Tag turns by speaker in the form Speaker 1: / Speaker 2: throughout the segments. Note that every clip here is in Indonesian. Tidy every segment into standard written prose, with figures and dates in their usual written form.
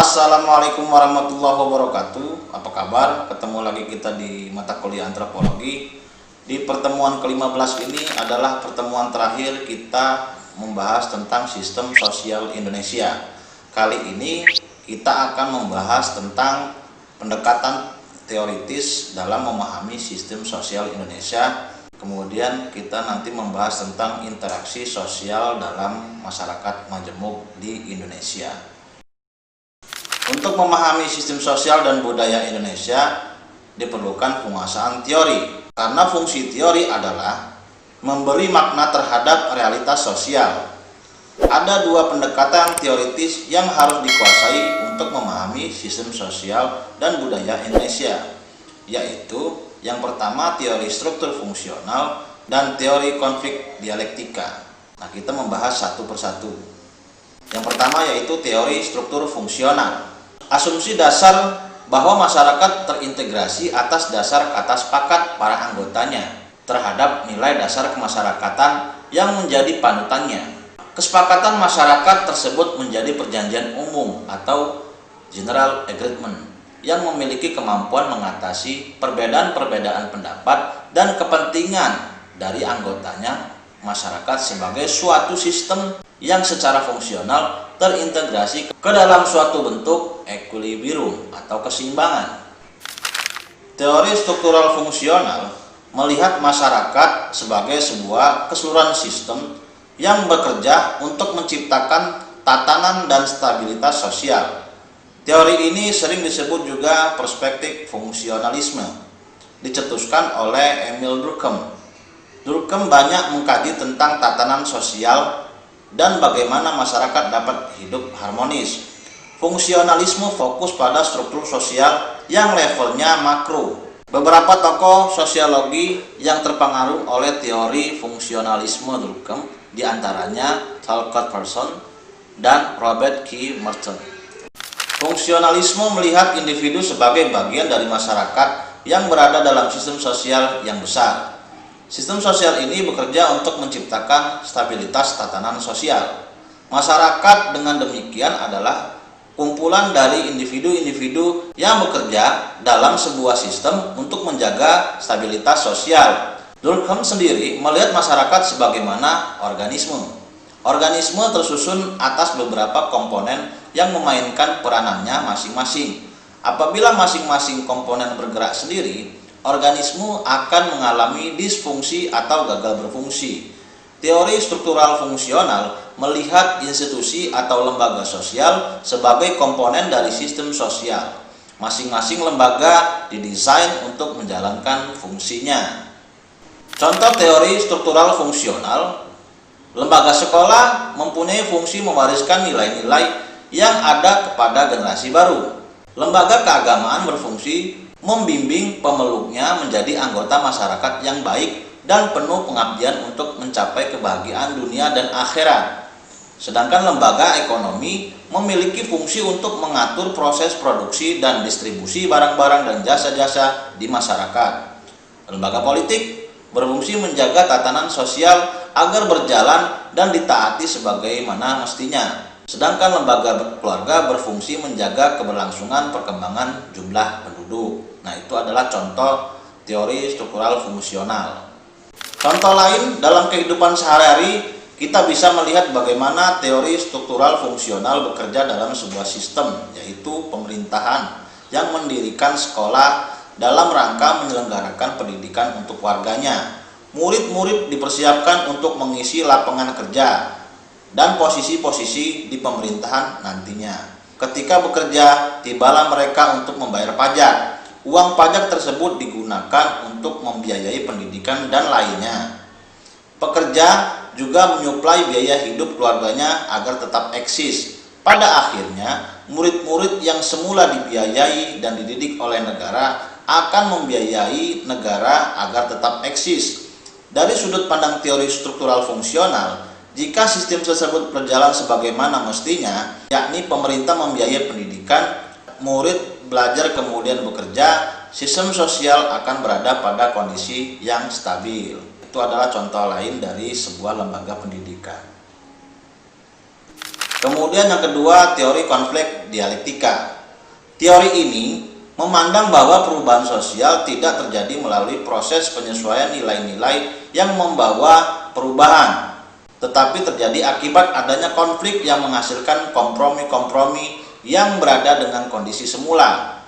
Speaker 1: Assalamualaikum warahmatullahi wabarakatuh. Apa kabar? Ketemu lagi kita di mata kuliah antropologi. Di pertemuan ke-15 ini adalah pertemuan terakhir kita membahas tentang sistem sosial Indonesia. Kali ini kita akan membahas tentang pendekatan teoritis dalam memahami sistem sosial Indonesia. Kemudian kita nanti membahas tentang interaksi sosial dalam masyarakat majemuk di Indonesia. Untuk memahami sistem sosial dan budaya Indonesia diperlukan penguasaan teori, karena fungsi teori adalah memberi makna terhadap realitas sosial. Ada dua pendekatan teoritis yang harus dikuasai untuk memahami sistem sosial dan budaya Indonesia, yaitu yang pertama teori struktur fungsional dan teori konflik dialektika. Nah, kita membahas satu persatu. Yang pertama yaitu teori struktur fungsional. Asumsi dasar bahwa masyarakat terintegrasi atas dasar kata sepakat para anggotanya terhadap nilai dasar kemasyarakatan yang menjadi panutannya. Kesepakatan masyarakat tersebut menjadi perjanjian umum atau general agreement yang memiliki kemampuan mengatasi perbedaan-perbedaan pendapat dan kepentingan dari anggotanya masyarakat sebagai suatu sistem yang secara fungsional terintegrasi ke dalam suatu bentuk equilibrium atau keseimbangan. Teori struktural fungsional melihat masyarakat sebagai sebuah keseluruhan sistem yang bekerja untuk menciptakan tatanan dan stabilitas sosial. Teori ini sering disebut juga perspektif fungsionalisme, dicetuskan oleh Emil Durkheim. Durkheim banyak mengkaji tentang tatanan sosial dan bagaimana masyarakat dapat hidup harmonis. Fungsionalisme fokus pada struktur sosial yang levelnya makro. Beberapa tokoh sosiologi yang terpengaruh oleh teori fungsionalisme Durkheim diantaranya Talcott Parsons dan Robert K. Merton. Fungsionalisme melihat individu sebagai bagian dari masyarakat yang berada dalam sistem sosial yang besar. Sistem sosial ini bekerja untuk menciptakan stabilitas tatanan sosial. Masyarakat dengan demikian adalah kumpulan dari individu-individu yang bekerja dalam sebuah sistem untuk menjaga stabilitas sosial. Durkheim sendiri melihat masyarakat sebagaimana organisme. Organisme tersusun atas beberapa komponen yang memainkan peranannya masing-masing. Apabila masing-masing komponen bergerak sendiri, organisme akan mengalami disfungsi atau gagal berfungsi. Teori struktural fungsional melihat institusi atau lembaga sosial sebagai komponen dari sistem sosial. Masing-masing lembaga didesain untuk menjalankan fungsinya. Contoh teori struktural fungsional, lembaga sekolah mempunyai fungsi mewariskan nilai-nilai yang ada kepada generasi baru. Lembaga keagamaan berfungsi membimbing pemeluknya menjadi anggota masyarakat yang baik dan penuh pengabdian untuk mencapai kebahagiaan dunia dan akhirat. Sedangkan lembaga ekonomi memiliki fungsi untuk mengatur proses produksi dan distribusi barang-barang dan jasa-jasa di masyarakat. Lembaga politik berfungsi menjaga tatanan sosial agar berjalan dan ditaati sebagaimana mestinya. Sedangkan lembaga keluarga berfungsi menjaga keberlangsungan perkembangan jumlah penduduk. Nah, itu adalah contoh teori struktural fungsional. Contoh lain dalam kehidupan sehari-hari, kita bisa melihat bagaimana teori struktural fungsional bekerja dalam sebuah sistem, yaitu pemerintahan yang mendirikan sekolah dalam rangka menyelenggarakan pendidikan untuk warganya. Murid-murid dipersiapkan untuk mengisi lapangan kerja dan posisi-posisi di pemerintahan nantinya. Ketika bekerja, tibalah mereka untuk membayar pajak. Uang pajak tersebut digunakan untuk membiayai pendidikan dan lainnya. Pekerja juga menyuplai biaya hidup keluarganya agar tetap eksis. Pada akhirnya, murid-murid yang semula dibiayai dan dididik oleh negara akan membiayai negara agar tetap eksis. Dari sudut pandang teori struktural fungsional, jika sistem tersebut berjalan sebagaimana mestinya, yakni pemerintah membiayai pendidikan, murid belajar kemudian bekerja, sistem sosial akan berada pada kondisi yang stabil. Itu adalah contoh lain dari sebuah lembaga pendidikan. Kemudian yang kedua, teori konflik dialektika. Teori ini memandang bahwa perubahan sosial tidak terjadi melalui proses penyesuaian nilai-nilai yang membawa perubahan, tetapi terjadi akibat adanya konflik yang menghasilkan kompromi-kompromi yang berada dengan kondisi semula.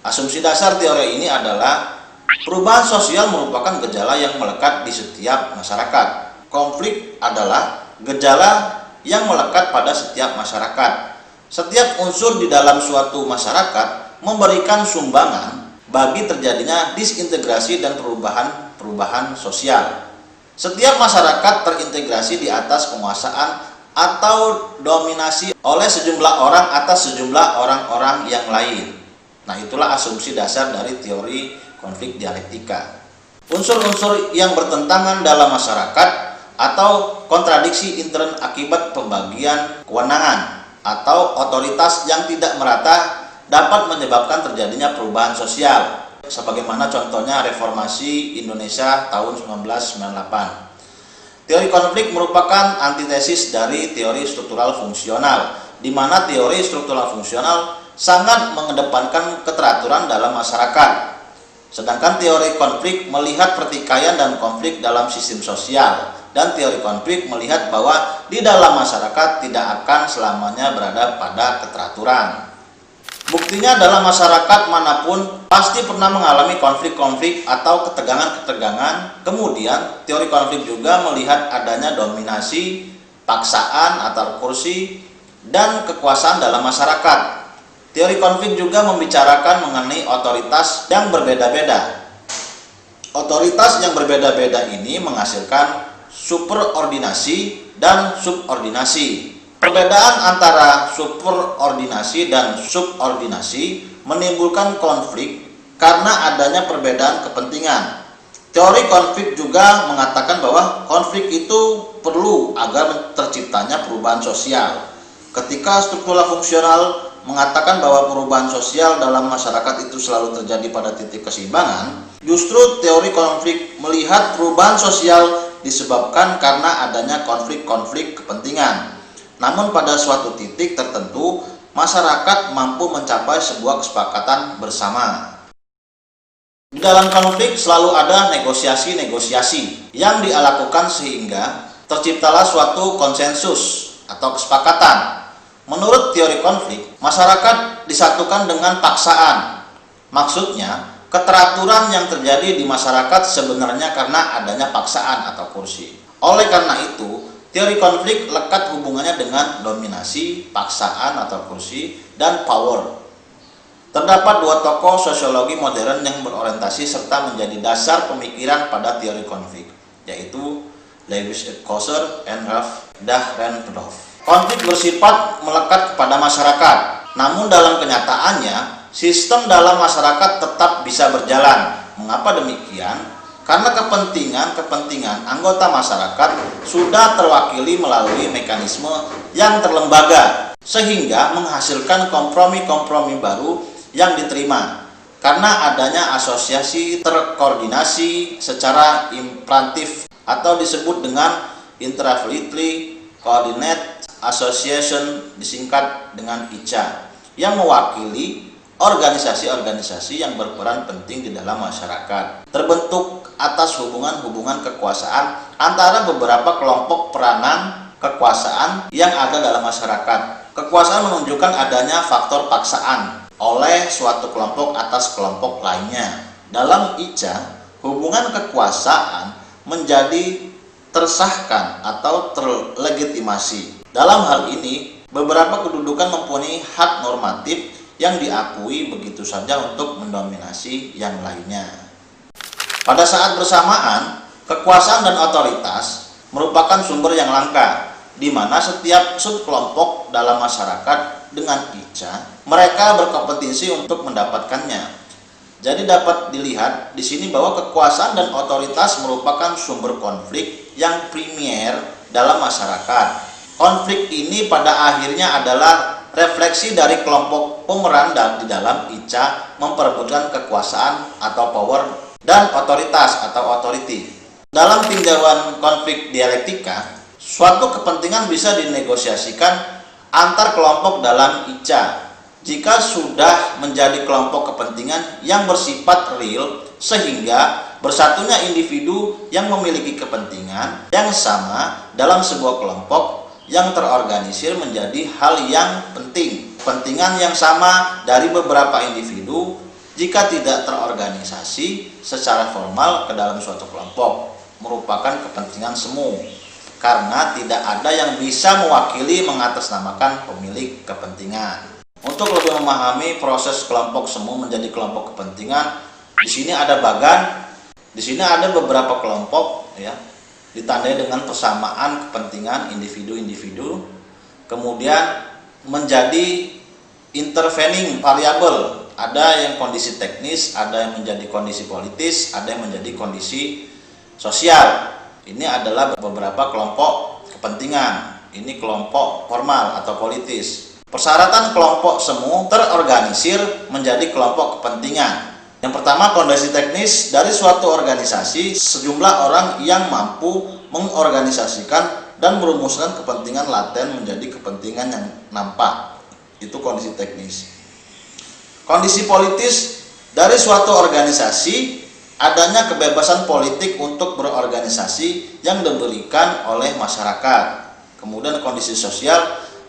Speaker 1: Asumsi dasar teori ini adalah perubahan sosial merupakan gejala yang melekat di setiap masyarakat. Konflik adalah gejala yang melekat pada setiap masyarakat. Setiap unsur di dalam suatu masyarakat memberikan sumbangan bagi terjadinya disintegrasi dan perubahan sosial. Setiap masyarakat terintegrasi di atas penguasaan atau dominasi oleh sejumlah orang atas sejumlah orang-orang yang lain. Nah, itulah asumsi dasar dari teori konflik dialektika. Unsur-unsur yang bertentangan dalam masyarakat atau kontradiksi intern akibat pembagian kewenangan atau otoritas yang tidak merata dapat menyebabkan terjadinya perubahan sosial, sebagaimana contohnya reformasi Indonesia tahun 1998. Teori konflik merupakan antitesis dari teori struktural fungsional, di mana teori struktural fungsional sangat mengedepankan keteraturan dalam masyarakat. Sedangkan teori konflik melihat pertikaian dan konflik dalam sistem sosial, dan teori konflik melihat bahwa di dalam masyarakat tidak akan selamanya berada pada keteraturan. Buktinya dalam masyarakat manapun pasti pernah mengalami konflik-konflik atau ketegangan-ketegangan. Kemudian teori konflik juga melihat adanya dominasi, paksaan antar kursi, dan kekuasaan dalam masyarakat. Teori konflik juga membicarakan mengenai otoritas yang berbeda-beda. Otoritas yang berbeda-beda ini menghasilkan superordinasi dan subordinasi. Perbedaan antara superordinasi dan subordinasi menimbulkan konflik karena adanya perbedaan kepentingan. Teori konflik juga mengatakan bahwa konflik itu perlu agar terciptanya perubahan sosial. Ketika struktural fungsional mengatakan bahwa perubahan sosial dalam masyarakat itu selalu terjadi pada titik keseimbangan, justru teori konflik melihat perubahan sosial disebabkan karena adanya konflik-konflik kepentingan. Namun pada suatu titik tertentu, masyarakat mampu mencapai sebuah kesepakatan bersama. Di dalam konflik selalu ada negosiasi-negosiasi yang dilakukan sehingga terciptalah suatu konsensus atau kesepakatan. Menurut teori konflik, masyarakat disatukan dengan paksaan. Maksudnya, keteraturan yang terjadi di masyarakat sebenarnya karena adanya paksaan atau kursi. Oleh karena itu, teori konflik lekat hubungannya dengan dominasi, paksaan atau kursi, dan power. Terdapat dua tokoh sosiologi modern yang berorientasi serta menjadi dasar pemikiran pada teori konflik, yaitu Lewis Coser dan Ralph Dahrendorf. Konflik bersifat melekat kepada masyarakat, namun dalam kenyataannya, sistem dalam masyarakat tetap bisa berjalan. Mengapa demikian? Karena kepentingan anggota masyarakat sudah terwakili melalui mekanisme yang terlembaga, sehingga menghasilkan kompromi-kompromi baru yang diterima. Karena adanya asosiasi terkoordinasi secara implantif atau disebut dengan Intravertly Coordinate Association, disingkat dengan ICA, yang mewakili organisasi-organisasi yang berperan penting di dalam masyarakat, terbentuk atas hubungan-hubungan kekuasaan antara beberapa kelompok peranan kekuasaan yang ada dalam masyarakat. Kekuasaan menunjukkan adanya faktor paksaan oleh suatu kelompok atas kelompok lainnya. Dalam ICA, hubungan kekuasaan menjadi tersahkan atau terlegitimasi. Dalam hal ini, beberapa kedudukan mempunyai hak normatif yang diakui begitu saja untuk mendominasi yang lainnya. Pada saat bersamaan, kekuasaan dan otoritas merupakan sumber yang langka, di mana setiap subkelompok dalam masyarakat dengan ICA, mereka berkompetensi untuk mendapatkannya. Jadi dapat dilihat di sini bahwa kekuasaan dan otoritas merupakan sumber konflik yang primer dalam masyarakat. Konflik ini pada akhirnya adalah refleksi dari kelompok pemeran di dalam ICA memperebutkan kekuasaan atau power dan otoritas atau authority. Dalam tinjauan konflik dialektika, suatu kepentingan bisa dinegosiasikan antar kelompok dalam ICA. Jika sudah menjadi kelompok kepentingan yang bersifat real, sehingga bersatunya individu yang memiliki kepentingan yang sama dalam sebuah kelompok yang terorganisir menjadi hal yang penting. Kepentingan yang sama dari beberapa individu jika tidak terorganisasi secara formal ke dalam suatu kelompok merupakan kepentingan semu, karena tidak ada yang bisa mewakili mengatasnamakan pemilik kepentingan. Untuk lebih memahami proses kelompok semu menjadi kelompok kepentingan, di sini ada bagan, di sini ada beberapa kelompok ya, ditandai dengan persamaan kepentingan individu-individu, kemudian menjadi intervening variabel, ada yang kondisi teknis, ada yang menjadi kondisi politis, ada yang menjadi kondisi sosial. Ini adalah beberapa kelompok kepentingan. Ini kelompok formal atau politis. Persyaratan kelompok semu terorganisir menjadi kelompok kepentingan. Yang pertama, kondisi teknis dari suatu organisasi, sejumlah orang yang mampu mengorganisasikan dan merumuskan kepentingan laten menjadi kepentingan yang nampak. Itu kondisi teknis. Kondisi politis dari suatu organisasi, adanya kebebasan politik untuk berorganisasi yang diberikan oleh masyarakat. Kemudian kondisi sosial,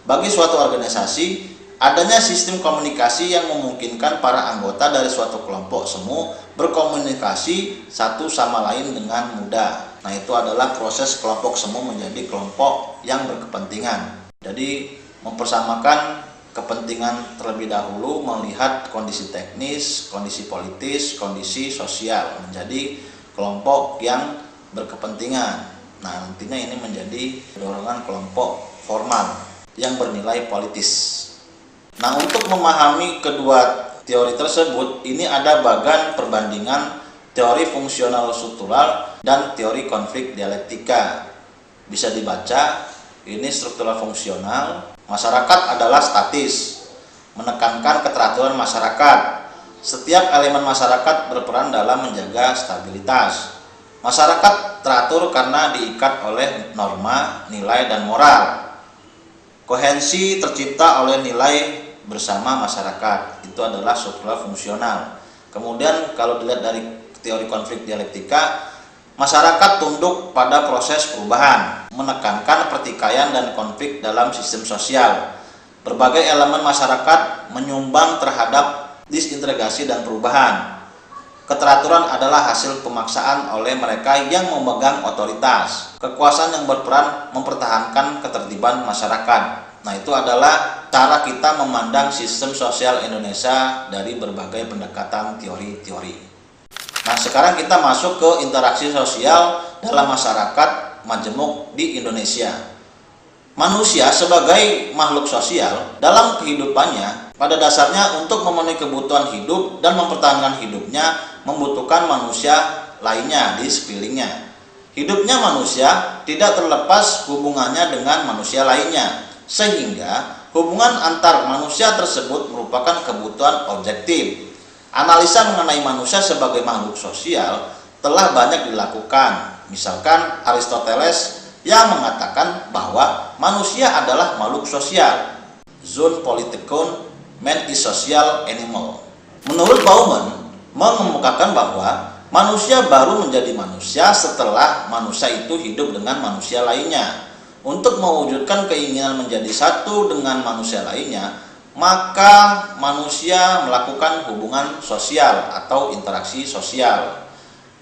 Speaker 1: bagi suatu organisasi, adanya sistem komunikasi yang memungkinkan para anggota dari suatu kelompok semu berkomunikasi satu sama lain dengan mudah. Nah, itu adalah proses kelompok semu menjadi kelompok yang berkepentingan. Jadi mempersamakan kepentingan terlebih dahulu, melihat kondisi teknis, kondisi politis, kondisi sosial menjadi kelompok yang berkepentingan. Nah, nantinya ini menjadi dorongan kelompok formal yang bernilai politis. Nah, untuk memahami kedua teori tersebut, ini ada bagan perbandingan teori fungsional struktural dan teori konflik dialektika. Bisa dibaca, ini struktural fungsional. Masyarakat adalah statis, menekankan keteraturan masyarakat. Setiap elemen masyarakat berperan dalam menjaga stabilitas. Masyarakat teratur karena diikat oleh norma, nilai, dan moral. Kohensi tercipta oleh nilai bersama masyarakat. Itu adalah struktural fungsional. Kemudian kalau dilihat dari teori konflik dialektika, masyarakat tunduk pada proses perubahan, menekankan pertikaian dan konflik dalam sistem sosial. Berbagai elemen masyarakat menyumbang terhadap disintegrasi dan perubahan. Keteraturan adalah hasil pemaksaan oleh mereka yang memegang otoritas. Kekuasaan yang berperan mempertahankan ketertiban masyarakat. Nah, itu adalah cara kita memandang sistem sosial Indonesia dari berbagai pendekatan teori-teori. Nah, sekarang kita masuk ke interaksi sosial dalam masyarakat majemuk di Indonesia. Manusia sebagai makhluk sosial dalam kehidupannya pada dasarnya untuk memenuhi kebutuhan hidup dan mempertahankan hidupnya membutuhkan manusia lainnya di sekelilingnya. Hidupnya manusia tidak terlepas hubungannya dengan manusia lainnya, sehingga hubungan antar manusia tersebut merupakan kebutuhan objektif. Analisa mengenai manusia sebagai makhluk sosial telah banyak dilakukan. Misalkan Aristoteles yang mengatakan bahwa manusia adalah makhluk sosial. Zoon politikon, man is social animal. Menurut Bauman, mengemukakan bahwa manusia baru menjadi manusia setelah manusia itu hidup dengan manusia lainnya. Untuk mewujudkan keinginan menjadi satu dengan manusia lainnya, maka manusia melakukan hubungan sosial atau interaksi sosial.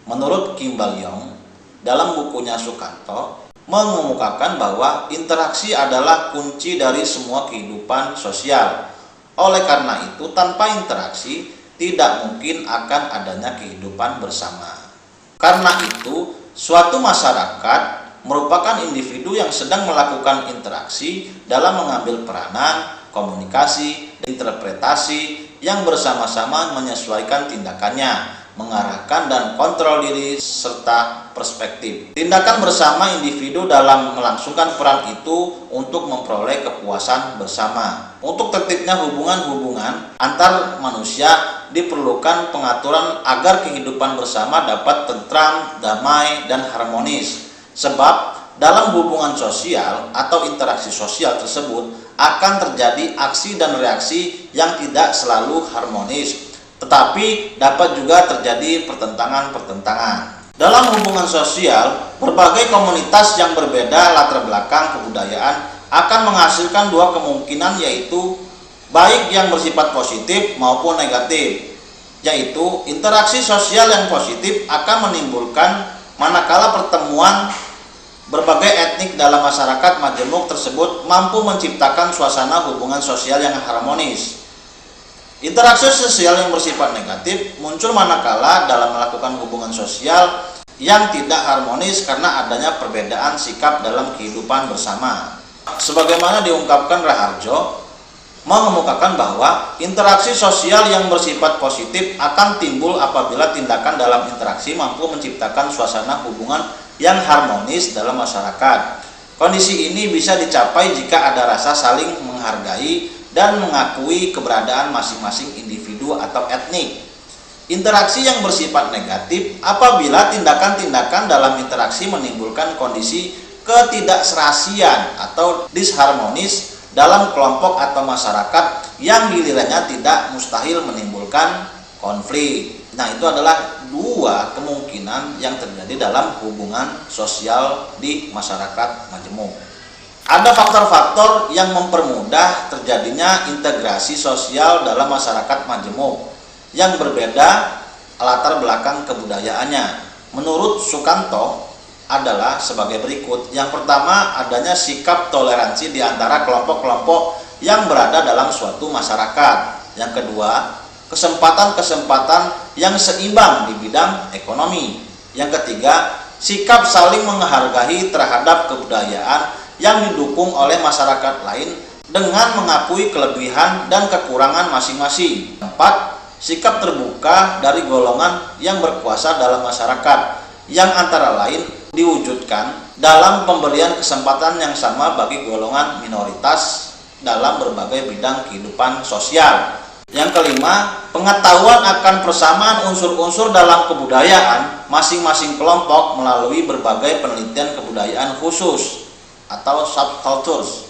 Speaker 1: Menurut Kim Bal-yong, dalam bukunya Sukanto, mengemukakan bahwa interaksi adalah kunci dari semua kehidupan sosial. Oleh karena itu, tanpa interaksi, tidak mungkin akan adanya kehidupan bersama. Karena itu, suatu masyarakat merupakan individu yang sedang melakukan interaksi dalam mengambil peranan, komunikasi, interpretasi yang bersama-sama menyesuaikan tindakannya, mengarahkan dan kontrol diri serta perspektif. Tindakan bersama individu dalam melangsungkan peran itu untuk memperoleh kepuasan bersama. Untuk tertibnya hubungan-hubungan antar manusia diperlukan pengaturan agar kehidupan bersama dapat tentram, damai, dan harmonis. Sebab dalam hubungan sosial atau interaksi sosial tersebut akan terjadi aksi dan reaksi yang tidak selalu harmonis, tetapi dapat juga terjadi pertentangan-pertentangan. Dalam hubungan sosial, berbagai komunitas yang berbeda latar belakang kebudayaan akan menghasilkan dua kemungkinan, yaitu baik yang bersifat positif maupun negatif. Yaitu interaksi sosial yang positif akan menimbulkan manakala pertemuan berbagai etnik dalam masyarakat majemuk tersebut mampu menciptakan suasana hubungan sosial yang harmonis. Interaksi sosial yang bersifat negatif muncul manakala dalam melakukan hubungan sosial yang tidak harmonis karena adanya perbedaan sikap dalam kehidupan bersama. Sebagaimana diungkapkan Raharjo, mengemukakan bahwa interaksi sosial yang bersifat positif akan timbul apabila tindakan dalam interaksi mampu menciptakan suasana hubungan yang harmonis dalam masyarakat. Kondisi ini bisa dicapai jika ada rasa saling menghargai dan mengakui keberadaan masing-masing individu atau etnik. Interaksi yang bersifat negatif apabila tindakan-tindakan dalam interaksi menimbulkan kondisi ketidakserasian atau disharmonis dalam kelompok atau masyarakat yang gilirannya tidak mustahil menimbulkan konflik. Nah, itu adalah dua kemungkinan yang terjadi dalam hubungan sosial di masyarakat majemuk. Ada faktor-faktor yang mempermudah terjadinya integrasi sosial dalam masyarakat majemuk yang berbeda latar belakang kebudayaannya. Menurut Sukanto adalah sebagai berikut. Yang pertama, adanya sikap toleransi di antara kelompok-kelompok yang berada dalam suatu masyarakat. Yang kedua, kesempatan-kesempatan yang seimbang di bidang ekonomi. Yang ketiga, sikap saling menghargai terhadap kebudayaan yang didukung oleh masyarakat lain dengan mengakui kelebihan dan kekurangan masing-masing. 4. Sikap terbuka dari golongan yang berkuasa dalam masyarakat yang antara lain diwujudkan dalam pemberian kesempatan yang sama bagi golongan minoritas dalam berbagai bidang kehidupan sosial. Yang kelima, pengetahuan akan persamaan unsur-unsur dalam kebudayaan masing-masing kelompok melalui berbagai penelitian kebudayaan khusus atau subcultures,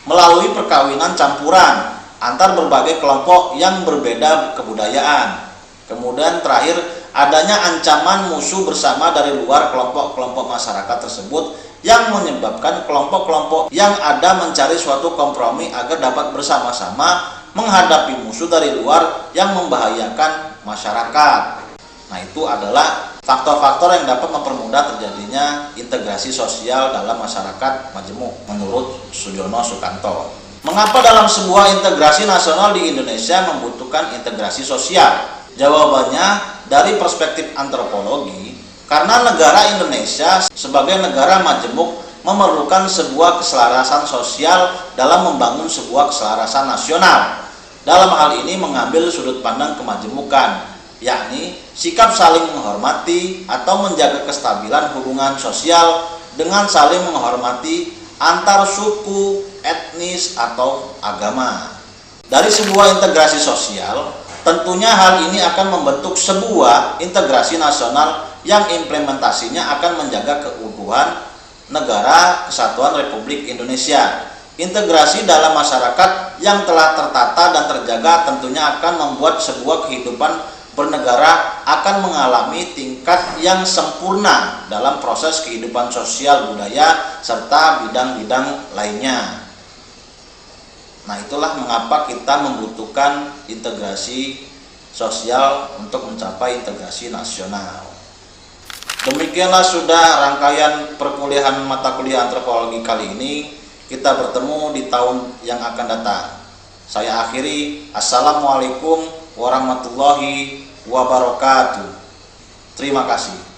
Speaker 1: melalui perkawinan campuran antar berbagai kelompok yang berbeda kebudayaan. Kemudian terakhir, adanya ancaman musuh bersama dari luar kelompok-kelompok masyarakat tersebut yang menyebabkan kelompok-kelompok yang ada mencari suatu kompromi agar dapat bersama-sama menghadapi musuh dari luar yang membahayakan masyarakat. Nah, itu adalah faktor-faktor yang dapat mempermudah terjadinya integrasi sosial dalam masyarakat majemuk menurut Sujono Sukanto. Mengapa dalam sebuah integrasi nasional di Indonesia membutuhkan integrasi sosial? Jawabannya dari perspektif antropologi, karena negara Indonesia sebagai negara majemuk memerlukan sebuah keselarasan sosial dalam membangun sebuah keselarasan nasional. Dalam hal ini mengambil sudut pandang kemajemukan, yakni sikap saling menghormati atau menjaga kestabilan hubungan sosial dengan saling menghormati antar suku, etnis, atau agama. Dari sebuah integrasi sosial, tentunya hal ini akan membentuk sebuah integrasi nasional yang implementasinya akan menjaga keutuhan negara kesatuan Republik Indonesia. Integrasi dalam masyarakat yang telah tertata dan terjaga tentunya akan membuat sebuah kehidupan bernegara akan mengalami tingkat yang sempurna dalam proses kehidupan sosial budaya serta bidang-bidang lainnya. Nah, itulah mengapa kita membutuhkan integrasi sosial untuk mencapai integrasi nasional. Demikianlah sudah rangkaian perkuliahan mata kuliah antropologi kali ini. Kita bertemu di tahun yang akan datang. Saya akhiri. Assalamualaikum warahmatullahi wabarakatuh. Terima kasih.